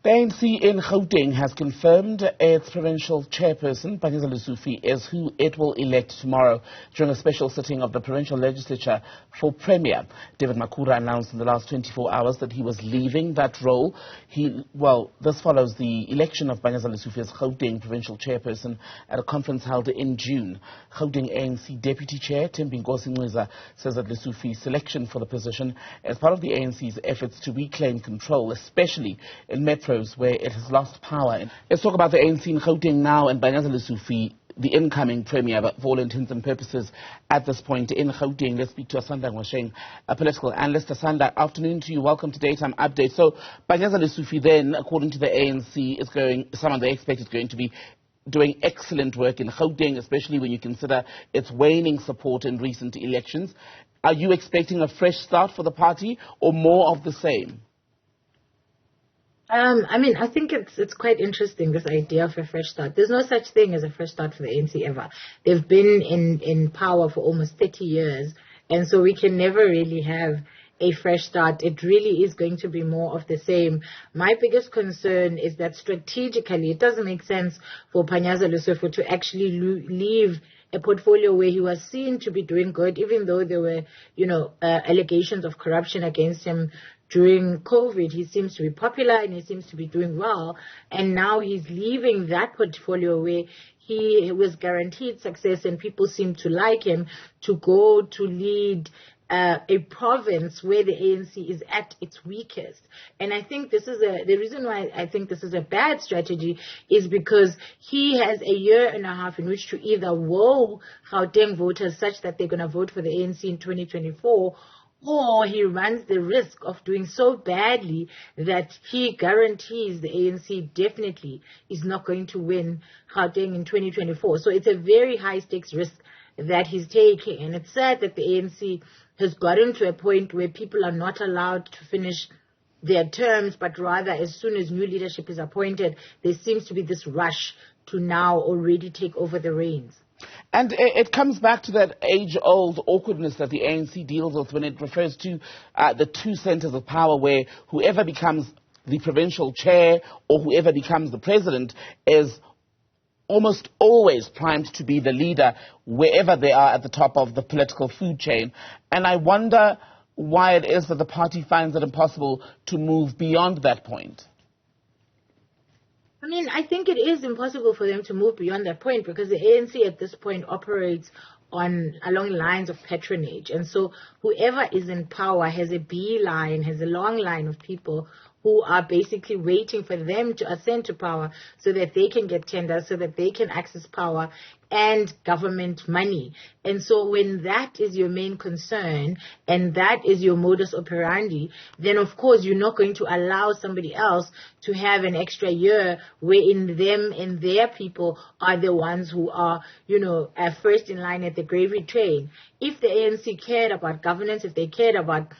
The ANC in Gauteng has confirmed its provincial chairperson, Panyaza Lesufi, as who it will elect tomorrow during a special sitting of the provincial legislature for Premier. David Makhura announced in the last 24 hours that he was leaving that role. This follows the election of Panyaza Lesufi as Gauteng provincial chairperson at a conference held in June. Gauteng ANC deputy chair, Thembinkosi Nciza, says that Lesufi's selection for the position as part of the ANC's efforts to reclaim control, especially in metros where it has lost power. Let's talk about the ANC in Gauteng now and Panyaza Lesufi, the incoming premier, but for all intents and purposes at this point in Gauteng. Let's speak to Asanda Ngoasheng, a political analyst. Asanda, afternoon to you. Welcome to Daytime Update. So Panyaza Lesufi then, according to the ANC, some of the experts, is going to be doing excellent work in Gauteng, especially when you consider its waning support in recent elections. Are you expecting a fresh start for the party or more of the same? I think it's quite interesting, this idea of a fresh start. There's no such thing as a fresh start for the ANC ever. They've been in power for almost 30 years, and so we can never really have a fresh start. It really is going to be more of the same. My biggest concern is that strategically, it doesn't make sense for Panyaza Lesufi to actually leave a portfolio where he was seen to be doing good, even though there were, allegations of corruption against him during COVID. He seems to be popular and he seems to be doing well. And now he's leaving that portfolio where he was guaranteed success and people seem to like him, to go to lead a province where the ANC is at its weakest. And I think the reason why I think this is a bad strategy is because he has a year and a half in which to either woo Gauteng voters such that they're going to vote for the ANC in 2024, or he runs the risk of doing so badly that he guarantees the ANC definitely is not going to win Gauteng in 2024. So it's a very high stakes risk that he's taking. And it's sad that the ANC has gotten to a point where people are not allowed to finish their terms, but rather as soon as new leadership is appointed, there seems to be this rush to now already take over the reins. And it comes back to that age-old awkwardness that the ANC deals with when it refers to the two centres of power, where whoever becomes the provincial chair or whoever becomes the president is almost always primed to be the leader wherever they are at the top of the political food chain. And I wonder why it is that the party finds it impossible to move beyond that point. I think it is impossible for them to move beyond that point because the ANC at this point operates along lines of patronage. And so whoever is in power has a beeline, has a long line of people who are basically waiting for them to ascend to power so that they can get tenders, so that they can access power and government money. And so when that is your main concern and that is your modus operandi, then of course you're not going to allow somebody else to have an extra year wherein them and their people are the ones who are, first in line at the gravy train. If the ANC cared about governance, if they cared about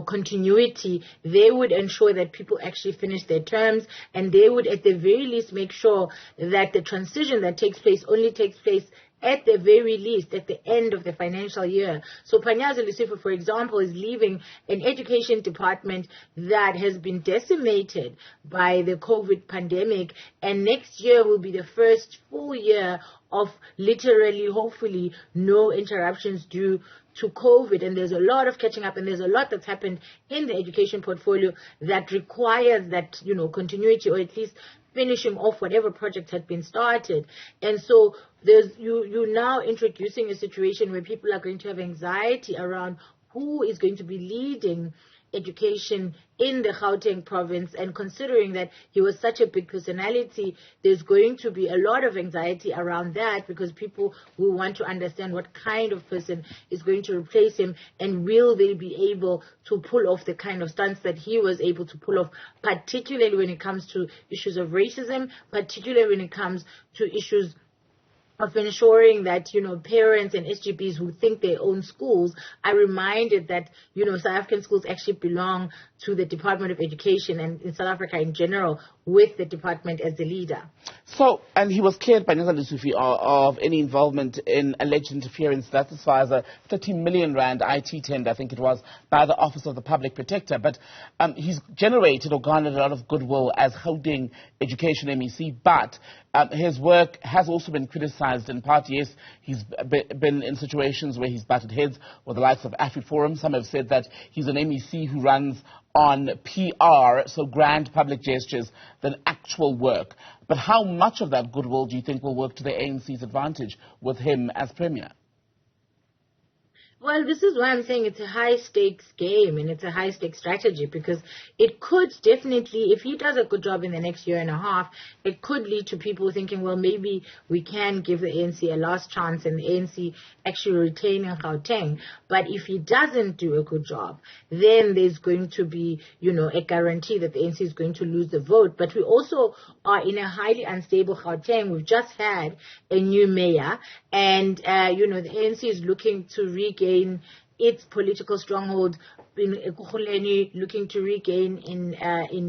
continuity, they would ensure that people actually finish their terms, and they would at the very least make sure that the transition that takes place only takes place at the very least at the end of the financial year. So Panyaza Lesufi, for example, is leaving an education department that has been decimated by the COVID pandemic, and next year will be the first full year of literally, hopefully, no interruptions due to COVID. And there's a lot of catching up, and there's a lot that's happened in the education portfolio that requires that, continuity, or at least finishing off whatever project had been started. And so you're now introducing a situation where people are going to have anxiety around who is going to be leading education in the Gauteng province, and considering that he was such a big personality, there's going to be a lot of anxiety around that because people will want to understand what kind of person is going to replace him, and will they be able to pull off the kind of stunts that he was able to pull off, particularly when it comes to issues of racism, particularly when it comes to issues of ensuring that, parents and SGBs who think they own schools are reminded that, South African schools actually belong to the Department of Education and in South Africa in general, with the department as the leader. So, and he was cleared by Panyaza Lesufi of any involvement in alleged interference. That's as far as a 30 million rand IT tender, I think it was, by the Office of the Public Protector. But he's generated or garnered a lot of goodwill as Gauteng Education MEC, but his work has also been criticized in part. Yes, he's been in situations where he's butted heads with the likes of AfriForum. Some have said that he's an MEC who runs on PR, so grand public gestures, than actual work. But how much of that goodwill do you think will work to the ANC's advantage with him as Premier? Well, this is why I'm saying it's a high-stakes game and it's a high-stakes strategy, because it could definitely, if he does a good job in the next year and a half, it could lead to people thinking, well, maybe we can give the ANC a last chance and the ANC actually retaining Gauteng. But if he doesn't do a good job, then there's going to be, a guarantee that the ANC is going to lose the vote. But we also are in a highly unstable Gauteng. We've just had a new mayor, and, the ANC is looking to regain its political stronghold in Ekurhuleni, looking to regain in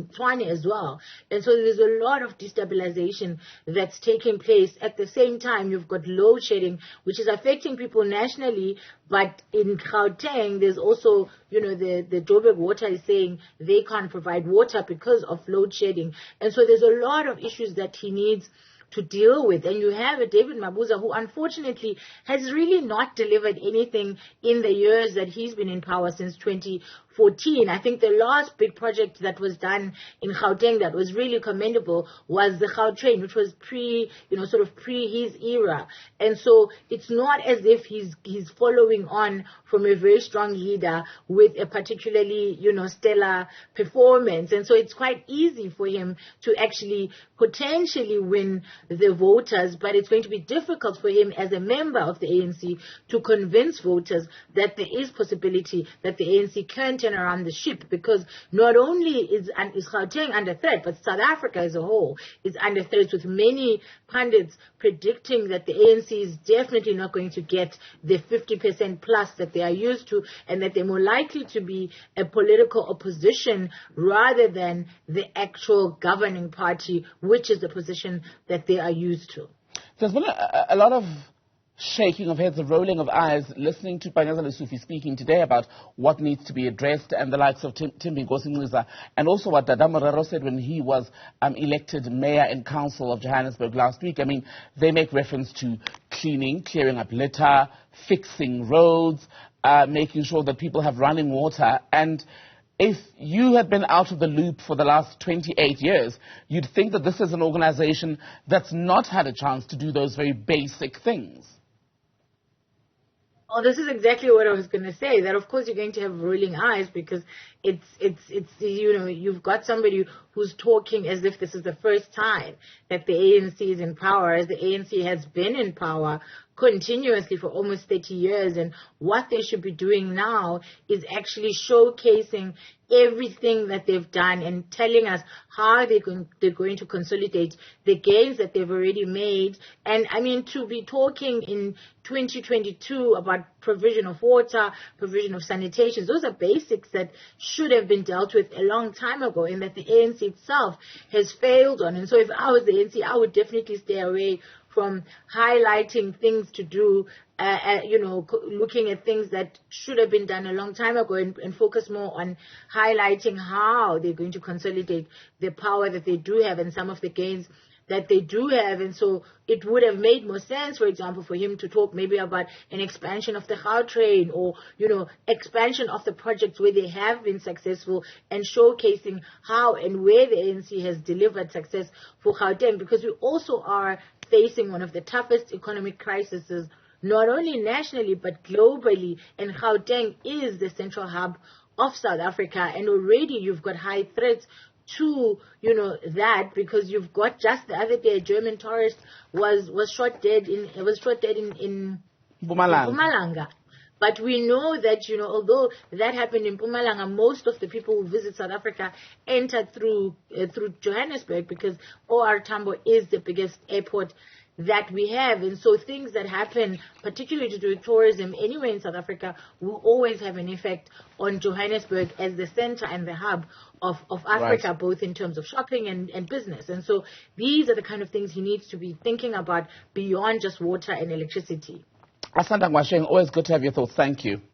Tshwane as well. And so there's a lot of destabilization that's taking place. At the same time, you've got load shedding, which is affecting people nationally, but in Gauteng, there's also, the Joburg Water is saying they can't provide water because of load shedding. And so there's a lot of issues that he needs to deal with. And you have a David Makhura who unfortunately has really not delivered anything in the years that he's been in power since 2014. I think the last big project that was done in Gauteng that was really commendable was the Gautrain, which was pre his era. And so it's not as if he's following on from a very strong leader with a particularly, stellar performance. And so it's quite easy for him to actually potentially win the voters, but it's going to be difficult for him as a member of the ANC to convince voters that there is possibility that the ANC can turn around the ship, because not only is Gauteng under threat, but South Africa as a whole is under threat, with many pundits predicting that the ANC is definitely not going to get the 50% plus that they are used to, and that they're more likely to be a political opposition rather than the actual governing party, which is the position that they are used to. There's been a lot of shaking of heads, a rolling of eyes, listening to Panyaza Lesufi speaking today about what needs to be addressed, and the likes of Thembinkosi Nciza, and also what Dada Morero said when he was elected mayor and council of Johannesburg last week. I mean, they make reference to clearing up litter, fixing roads, making sure that people have running water. And if you had been out of the loop for the last 28 years, you'd think that this is an organization that's not had a chance to do those very basic things. Well, this is exactly what I was going to say, that of course you're going to have rolling eyes, because it's you've got somebody who's talking as if this is the first time that the ANC is in power, as the ANC has been in power continuously for almost 30 years. And what they should be doing now is actually showcasing everything that they've done and telling us how they're going to consolidate the gains that they've already made. And I mean, to be talking in 2022 about provision of water, provision of sanitation, those are basics that should have been dealt with a long time ago, and that the ANC itself has failed on. And so if I was the ANC, I would definitely stay away from highlighting things to do, looking at things that should have been done a long time ago, and focus more on highlighting how they're going to consolidate the power that they do have and some of the gains that they do have. And so it would have made more sense, for example, for him to talk maybe about an expansion of the Gautrain, or, expansion of the projects where they have been successful, and showcasing how and where the ANC has delivered success for Gauteng, because we also are facing one of the toughest economic crises, not only nationally but globally, and Gauteng is the central hub of South Africa, and already you've got high threats to that, because you've got, just the other day, a German tourist was shot dead in Mpumalanga. But we know that, although that happened in Mpumalanga, most of the people who visit South Africa enter through Johannesburg, because OR Tambo is the biggest airport that we have. And so things that happen, particularly to do with tourism anywhere in South Africa, will always have an effect on Johannesburg as the center and the hub of Africa, Right. both in terms of shopping and business. And so these are the kind of things he needs to be thinking about beyond just water and electricity. Asanda Ngoasheng, always good to have your thoughts. Thank you.